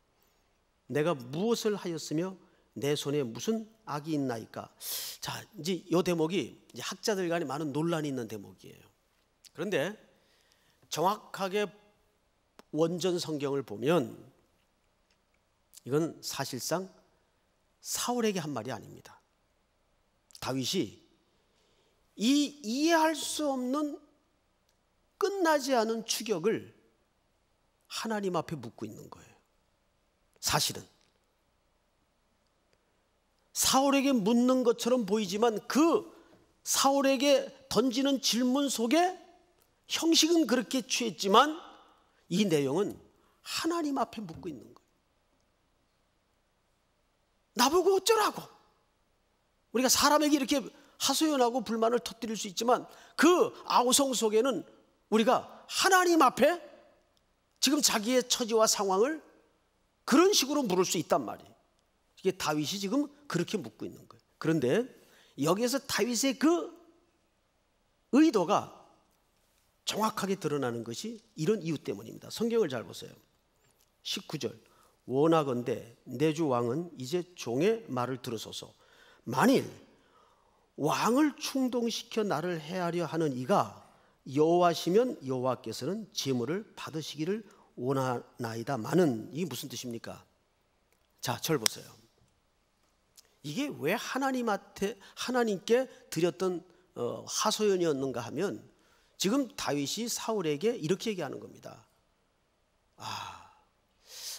내가 무엇을 하였으며 내 손에 무슨 악이 있나이까? 자, 이제 이 대목이 이제 학자들 간에 많은 논란이 있는 대목이에요. 그런데 정확하게 원전 성경을 보면 이건 사실상 사울에게 한 말이 아닙니다. 다윗이 이 이해할 수 없는 끝나지 않은 추격을 하나님 앞에 묻고 있는 거예요. 사실은 사울에게 묻는 것처럼 보이지만 그 사울에게 던지는 질문 속에 형식은 그렇게 취했지만 이 내용은 하나님 앞에 묻고 있는 거예요. 나보고 어쩌라고. 우리가 사람에게 이렇게 하소연하고 불만을 터뜨릴 수 있지만 그 아우성 속에는 우리가 하나님 앞에 지금 자기의 처지와 상황을 그런 식으로 물을 수 있단 말이에요. 이게 다윗이 지금 그렇게 묻고 있는 거예요. 그런데 여기에서 다윗의 그 의도가 정확하게 드러나는 것이 이런 이유 때문입니다. 성경을 잘 보세요. 19절 원하건대 내 주 왕은 이제 종의 말을 들으소서. 만일 왕을 충동시켜 나를 해하려 하는 이가 여호와시면 여호와께서는 제물을 받으시기를 원하나이다마는 이게 무슨 뜻입니까? 자, 절 보세요. 이게 왜 하나님께 드렸던 하소연이었는가 하면 지금 다윗이 사울에게 이렇게 얘기하는 겁니다.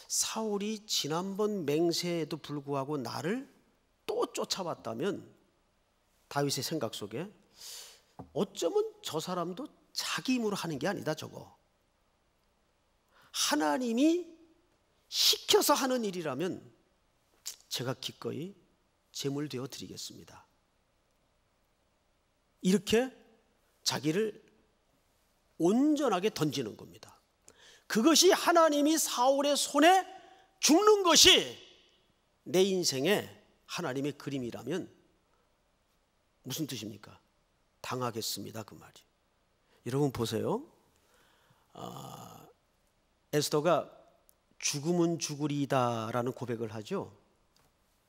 사울이 지난번 맹세에도 불구하고 나를 또 쫓아왔다면 다윗의 생각 속에 어쩌면 저 사람도 자기 힘으로 하는 게 아니다 저거. 하나님이 시켜서 하는 일이라면 제가 기꺼이 제물 되어 드리겠습니다. 이렇게 자기를 온전하게 던지는 겁니다. 그것이 하나님이 사울의 손에 죽는 것이 내 인생의 하나님의 그림이라면 무슨 뜻입니까? 당하겠습니다 그 말이. 여러분 보세요. 에스더가 죽음은 죽으리이다 라는 고백을 하죠.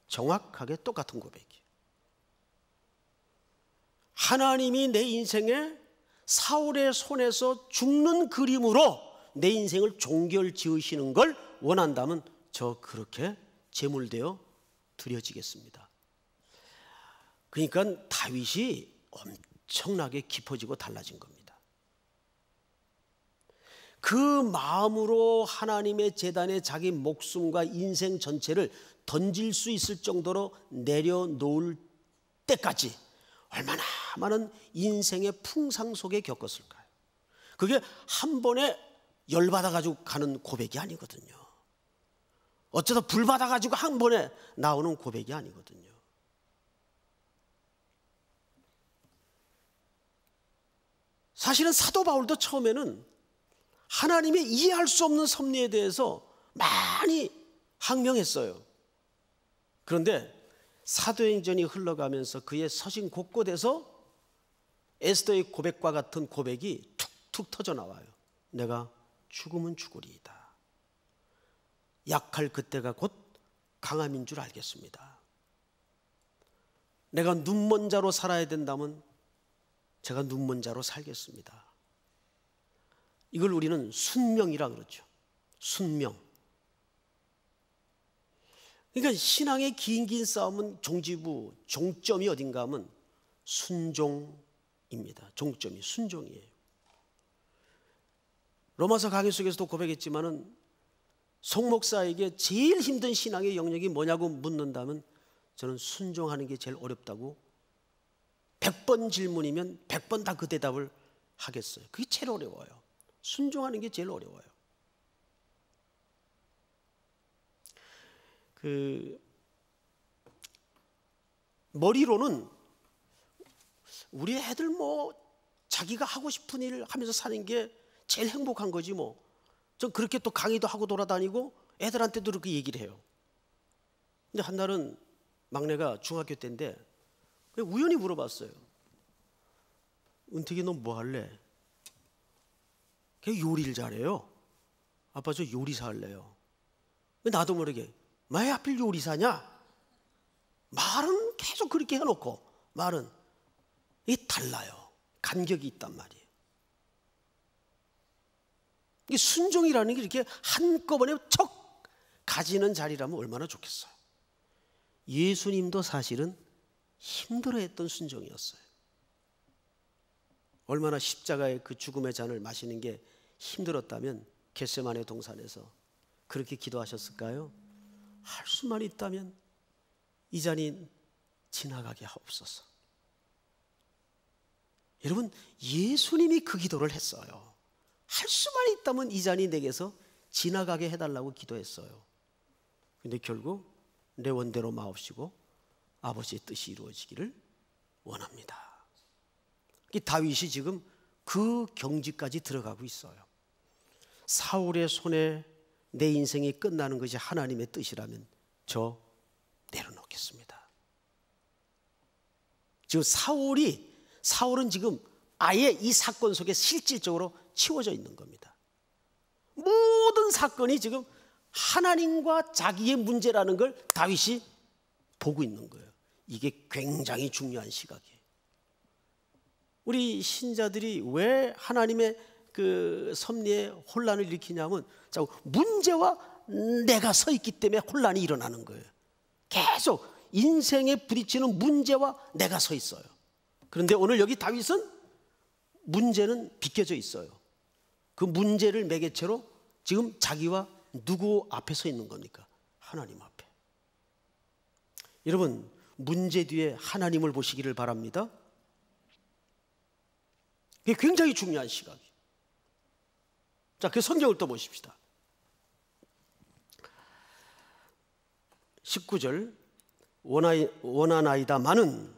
정확하게 똑같은 고백이에요. 하나님이 내 인생에 사울의 손에서 죽는 그림으로 내 인생을 종결 지으시는 걸 원한다면 저 그렇게 제물되어 드려지겠습니다. 그러니까 다윗이 엄청나게 깊어지고 달라진 겁니다. 그 마음으로 하나님의 제단에 자기 목숨과 인생 전체를 던질 수 있을 정도로 내려놓을 때까지 얼마나 많은 인생의 풍상 속에 겪었을까요? 그게 한 번에 열받아가지고 가는 고백이 아니거든요. 어쩌다 불 받아가지고 한 번에 나오는 고백이 아니거든요. 사실은 사도 바울도 처음에는 하나님의 이해할 수 없는 섭리에 대해서 많이 항명했어요. 그런데 사도행전이 흘러가면서 그의 서신 곳곳에서 에스더의 고백과 같은 고백이 툭툭 터져 나와요. 내가 죽으면 죽으리이다. 약할 그때가 곧 강함인 줄 알겠습니다. 내가 눈먼 자로 살아야 된다면 제가 눈먼 자로 살겠습니다. 이걸 우리는 순명이라 그러죠. 순명. 그러니까 신앙의 긴 싸움은 종지부, 종점이 어딘가 하면 순종입니다. 종점이 순종이에요. 로마서 강의 속에서도 고백했지만은 송 목사에게 제일 힘든 신앙의 영역이 뭐냐고 묻는다면 저는 순종하는 게 제일 어렵다고 100번 질문이면 100번 다 그 대답을 하겠어요. 그게 제일 어려워요. 순종하는 게 제일 어려워요. 머리로는 우리 애들 뭐 자기가 하고 싶은 일을 하면서 사는 게 제일 행복한 거지 뭐. 전 그렇게 또 강의도 하고 돌아다니고 애들한테도 그렇게 얘기를 해요. 근데 한날은 막내가 중학교 때인데 우연히 물어봤어요. 은택이 너 뭐 할래? 걔 요리를 잘해요. 아빠 저 요리사 할래요. 나도 모르게 왜 하필 요리사냐? 말은 계속 그렇게 해놓고 말은 이게 달라요. 간격이 있단 말이에요. 이게 순종이라는 게 이렇게 한꺼번에 척 가지는 자리라면 얼마나 좋겠어요. 예수님도 사실은 힘들어했던 순종이었어요. 얼마나 십자가의 그 죽음의 잔을 마시는 게 힘들었다면 겟세마네 동산에서 그렇게 기도하셨을까요? 할 수만 있다면 이 잔이 지나가게 하옵소서. 여러분, 예수님이 그 기도를 했어요. 할 수만 있다면 이 잔이 내게서 지나가게 해달라고 기도했어요. 근데 결국 내 원대로 마옵시고 아버지의 뜻이 이루어지기를 원합니다. 다윗이 지금 그 경지까지 들어가고 있어요. 사울의 손에 내 인생이 끝나는 것이 하나님의 뜻이라면 저 내려놓겠습니다. 지금 사울은 지금 아예 이 사건 속에 실질적으로 치워져 있는 겁니다. 모든 사건이 지금 하나님과 자기의 문제라는 걸 다윗이 보고 있는 거예요. 이게 굉장히 중요한 시각이에요. 우리 신자들이 왜 하나님의 그 섭리에 혼란을 일으키냐면 문제와 내가 서 있기 때문에 혼란이 일어나는 거예요. 계속 인생에 부딪히는 문제와 내가 서 있어요. 그런데 오늘 여기 다윗은 문제는 비껴져 있어요. 그 문제를 매개체로 지금 자기와 누구 앞에 서 있는 겁니까? 하나님 앞에. 여러분, 문제 뒤에 하나님을 보시기를 바랍니다. 이게 굉장히 중요한 시각이에요. 자, 그 성경을 또 보십시다. 19절 원하나이다마는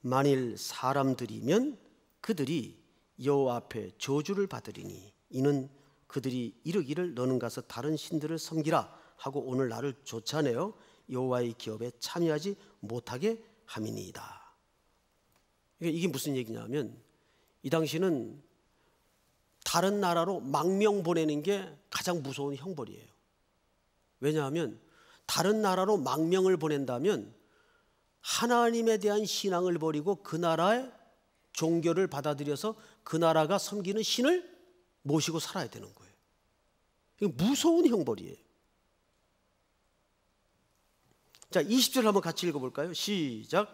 만일 사람들이면 그들이 여호와 앞에 저주를 받으리니 이는 그들이 이르기를 너는 가서 다른 신들을 섬기라 하고 오늘 나를 쫓아내어 여호와의 기업에 참여하지 못하게 함이니이다. 이게 무슨 얘기냐면 이 당시는 다른 나라로 망명 보내는 게 가장 무서운 형벌이에요. 왜냐하면 다른 나라로 망명을 보낸다면 하나님에 대한 신앙을 버리고 그 나라의 종교를 받아들여서 그 나라가 섬기는 신을 모시고 살아야 되는 거예요. 이게 무서운 형벌이에요. 자, 20절 한번 같이 읽어볼까요? 시작.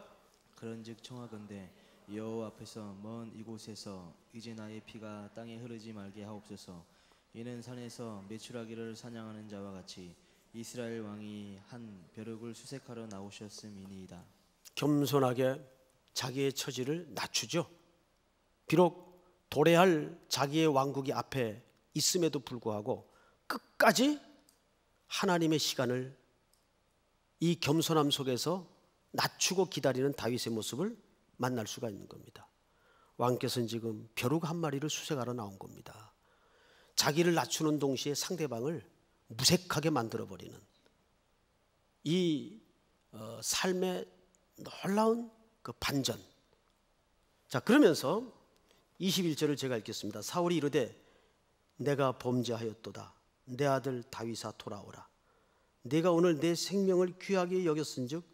그런즉 청하건대 여호와 앞에서 먼 이곳에서 이제 나의 피가 땅에 흐르지 말게 하옵소서. 이는 산에서 메추라기를 사냥하는 자와 같이 이스라엘 왕이 한 벼룩을 수색하러 나오셨음이니이다. 겸손하게 자기의 처지를 낮추죠. 비록 도래할 자기의 왕국이 앞에 있음에도 불구하고 끝까지 하나님의 시간을 이 겸손함 속에서 낮추고 기다리는 다윗의 모습을 만날 수가 있는 겁니다. 왕께서는 지금 벼룩 한 마리를 수색하러 나온 겁니다. 자기를 낮추는 동시에 상대방을 무색하게 만들어버리는 이 삶의 놀라운 그 반전. 자, 그러면서 21절을 제가 읽겠습니다. 사울이 이르되 내가 범죄하였도다. 내 아들 다윗아 돌아오라. 내가 오늘 내 생명을 귀하게 여겼은즉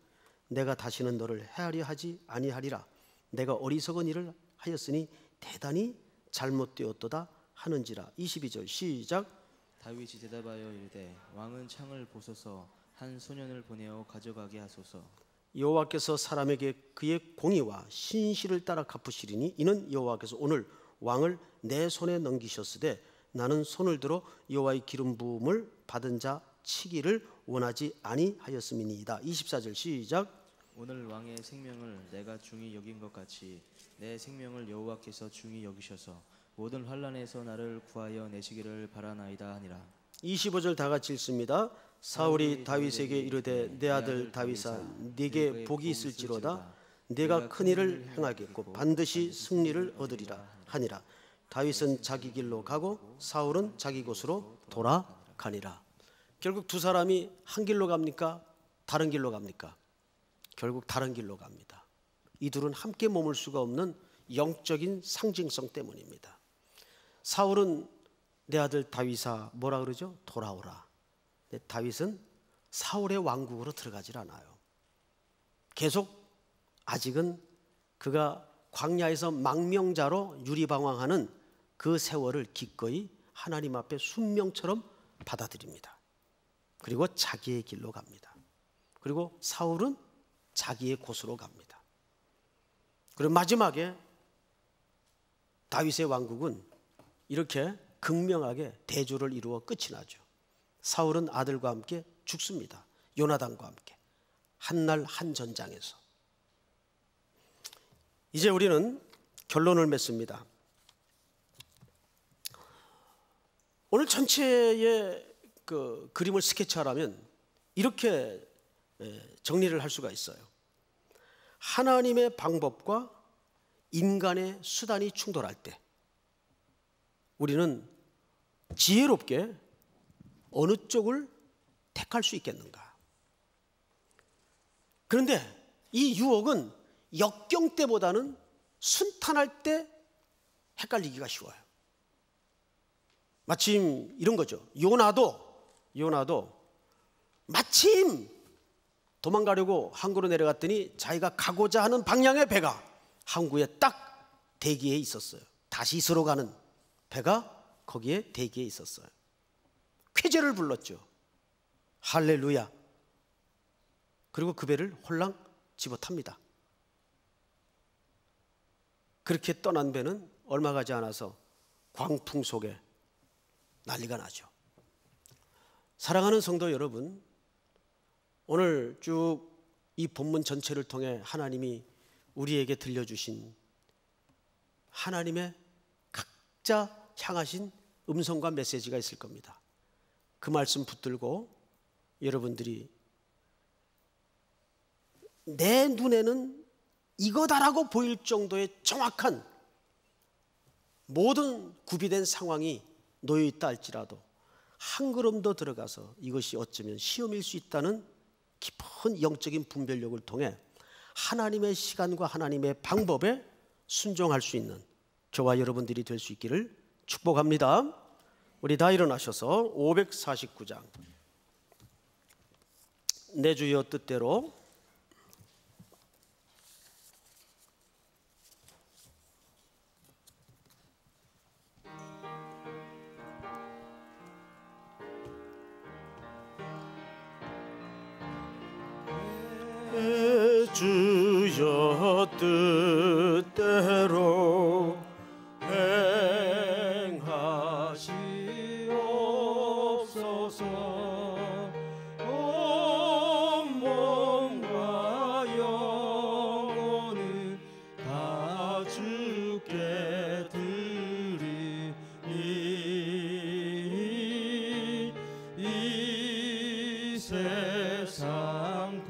내가 다시는 너를 해하려 하지 아니하리라. 내가 어리석은 일을 하였으니 대단히 잘못되었도다 하는지라. 22절 시작. 다윗이 대답하여 이르되 왕은 창을 보소서 한 소년을 보내어 가져가게 하소서. 여호와께서 사람에게 그의 공의와 신실을 따라 갚으시리니 이는 여호와께서 오늘 왕을 내 손에 넘기셨으되 나는 손을 들어 여호와의 기름 부음을 받은 자 치기를 원하지 아니하였음이니이다. 24절 시작. 오늘 왕의 생명을 내가 중히 여긴 것 같이 내 생명을 여호와께서 중히 여기셔서 모든 환난에서 나를 구하여 내시기를 바라나이다 하니라. 25절 다 같이 읽습니다. 사울이 다윗에게 이르되 내 아들 다윗아 네게 복이 있을지로다. 네가 큰 일을 행하겠고 반드시 승리를 얻으리라 하니라. 다윗은 자기 길로 가고 사울은 자기 곳으로 돌아가니라. 결국 두 사람이 한 길로 갑니까? 다른 길로 갑니까? 결국 다른 길로 갑니다. 이 둘은 함께 머물 수가 없는 영적인 상징성 때문입니다. 사울은 내 아들 다윗아 뭐라 그러죠? 돌아오라. 근데 다윗은 사울의 왕국으로 들어가질 않아요. 계속 아직은 그가 광야에서 망명자로 유리방황하는 그 세월을 기꺼이 하나님 앞에 순명처럼 받아들입니다. 그리고 자기의 길로 갑니다. 그리고 사울은 자기의 곳으로 갑니다. 그리고 마지막에 다윗의 왕국은 이렇게 극명하게 대조를 이루어 끝이 나죠. 사울은 아들과 함께 죽습니다. 요나단과 함께 한날 한 전장에서. 이제 우리는 결론을 맺습니다. 오늘 전체의 그 그림을 스케치하라면 이렇게 정리를 할 수가 있어요. 하나님의 방법과 인간의 수단이 충돌할 때 우리는 지혜롭게 어느 쪽을 택할 수 있겠는가? 그런데 이 유혹은 역경 때보다는 순탄할 때 헷갈리기가 쉬워요. 마침 이런 거죠. 요나도 마침 도망가려고 항구로 내려갔더니 자기가 가고자 하는 방향의 배가 항구에 딱 대기해 있었어요. 다시스로 가는 배가 거기에 대기해 있었어요. 쾌재를 불렀죠. 할렐루야. 그리고 그 배를 홀랑 집어탑니다. 그렇게 떠난 배는 얼마 가지 않아서 광풍 속에 난리가 나죠. 사랑하는 성도 여러분, 오늘 쭉 이 본문 전체를 통해 하나님이 우리에게 들려주신 하나님의 각자 향하신 음성과 메시지가 있을 겁니다. 그 말씀 붙들고 여러분들이 내 눈에는 이거다라고 보일 정도의 정확한 모든 구비된 상황이 놓여있다 할지라도 한 걸음 더 들어가서 이것이 어쩌면 시험일 수 있다는 깊은 영적인 분별력을 통해 하나님의 시간과 하나님의 방법에 순종할 수 있는 저와 여러분들이 될 수 있기를 축복합니다. 우리 다 일어나셔서 549장 내 주여 뜻대로 주여 뜻대로 행하시옵소서. 온 몸과 영혼은 다 주께 드리니 이 세상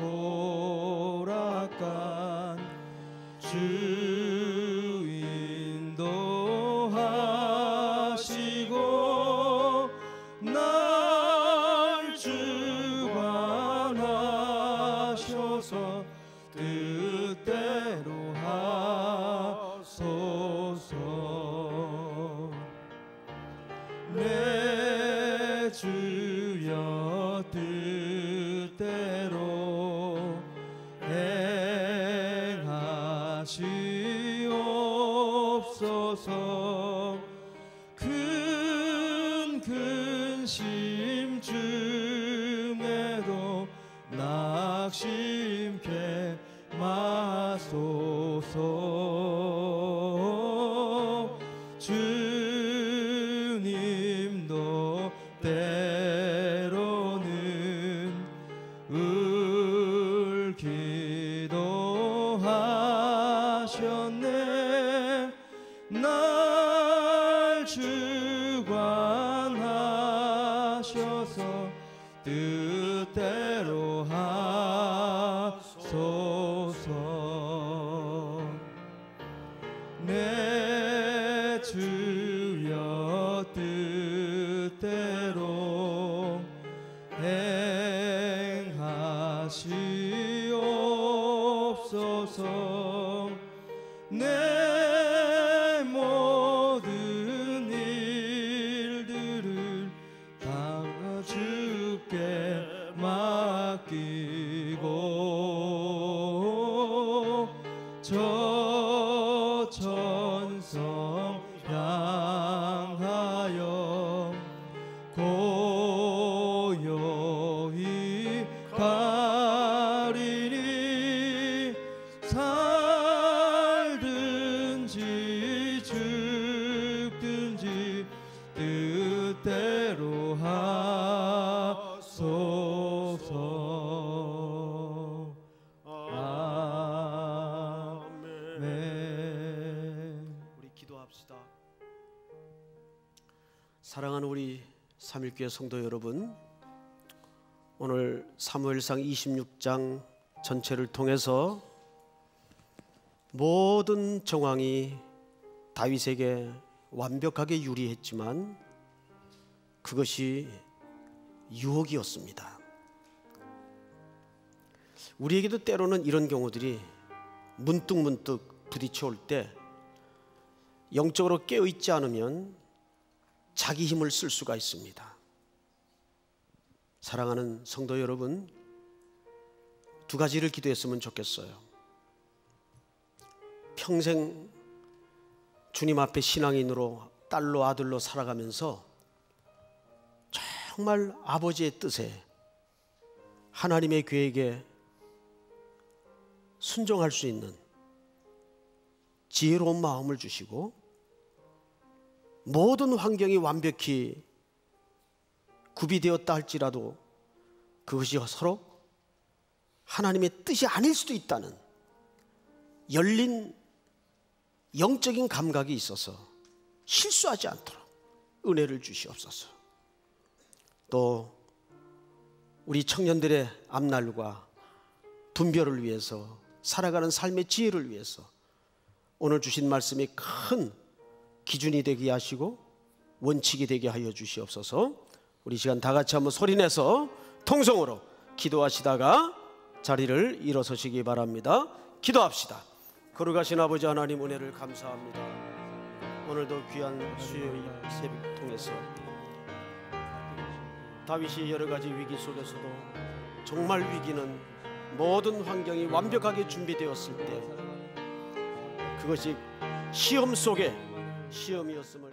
하시옵소서. 큰 근심 중에도 낙심케 마소서. 주님도 때로는 울기도 하셨네. 날 주관하셔서 뜻대로 하소서. 내 주여 뜻대로 행하시옵소서. 내 모든 일들을 다 주께 맡기고 저 천성 향하여 고요히 가리니. 살든지 죽든지 뜻대로 하소서. 아멘. 우리 기도합시다. 사랑하는 우리 삼일교회 성도 여러분, 오늘 사무엘상 26장 전체를 통해서 모든 정황이 다윗에게 완벽하게 유리했지만 그것이 유혹이었습니다. 우리에게도 때로는 이런 경우들이 문득문득 부딪혀올 때 영적으로 깨어있지 않으면 자기 힘을 쓸 수가 있습니다. 사랑하는 성도 여러분, 두 가지를 기도했으면 좋겠어요. 평생 주님 앞에 신앙인으로 딸로 아들로 살아가면서 정말 아버지의 뜻에, 하나님의 계획에 순종할 수 있는 지혜로운 마음을 주시고, 모든 환경이 완벽히 구비되었다 할지라도 그것이 서로 하나님의 뜻이 아닐 수도 있다는 열린 영적인 감각이 있어서 실수하지 않도록 은혜를 주시옵소서. 또 우리 청년들의 앞날과 분별을 위해서, 살아가는 삶의 지혜를 위해서 오늘 주신 말씀이 큰 기준이 되게 하시고 원칙이 되게 하여 주시옵소서. 우리 시간 다 같이 한번 소리내서 통성으로 기도하시다가 자리를 일어서시기 바랍니다. 기도합시다. 거룩하신 아버지 하나님, 은혜를 감사합니다. 오늘도 귀한 수요일 새벽 통해서 다윗이 여러 가지 위기 속에서도 정말 위기는 모든 환경이 완벽하게 준비되었을 때 그것이 시험 속에 시험이었음을